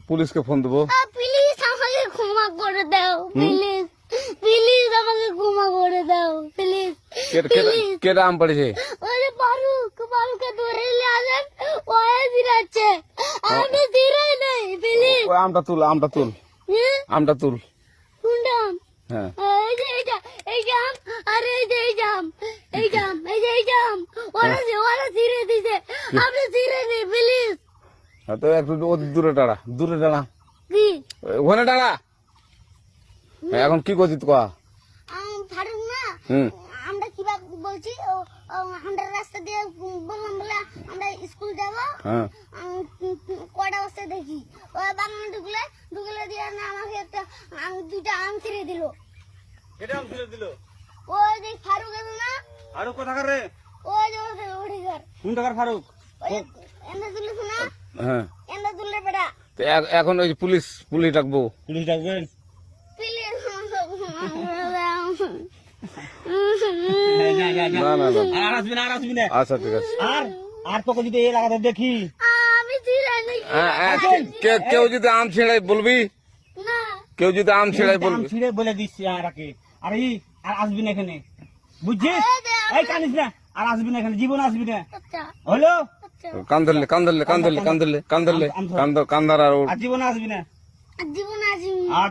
পুলিশকে ফোন দেবো। প্লিজ আমাকে ক্ষমা করে দাও, প্লিজ প্লিজ আমাকে ক্ষমা করে দাও, প্লিজ। কেটা আম পড়েছে? ওই যে ফারুককে ধরে নিয়ে আসেন, ও দিরাচ্ছে, আমি দিরাই নাই, প্লিজ। ওই আমটা তুল আমটা তুল কোনটা আম? হ্যাঁ এই যে এই জাম, আরে এই যে এই জাম, এই জাম, ওরা ছিঁড়ে দিছে, আপনি ছিঁড়ে নেই, প্লিজ। তো একটু দূরে দাঁড়া কি ওখানে দাঁড়া। এখন কি করছিস কয়া? ফারুক না, আমরা কিভাবে বলছি, আমরা রাস্তা দিয়ে বললাম বলে আমরা স্কুল যাবো, হ্যাঁ কটা বস্তা দেখি ওই বাগানে ঢুকলে দিয়ে না আমাকে একটা দুইটা আম ছিঁড়ে দিল। এটা আম ছিঁড়ে দিল? ওই যে ফারুক আছে না, ফারুক কোথাকার রে? ওই যে ওঠে ঘর, কোন টাকার ফারুক? এনে তুলিস না, হ্যাঁ এনে তুললে বেটা, তো এখন ওই পুলিশ ডাকবো। পুলিশ ডাকবেন? প্লিজ। না আর আসবি না। আচ্ছা ঠিক আছে। আর তোকে যদি এই লাগাতে দেখি, আমি ছিঁড়ে নেই কেউ যদি আম ছিঁড়াই বলবি, না, কেউ যদি আম ছিঁড়াই আম বলবি। ছিঁড়ে বলে দিচ্ছি আর আসবি না এখানে, বুঝছিস? এই কানিস না, আর আসবি না এখানে, জীবন আসবি না, আচ্ছা হলো? আচ্ছা, কান্দার আর আর জীবন আসবি না। জীবন আছে। আর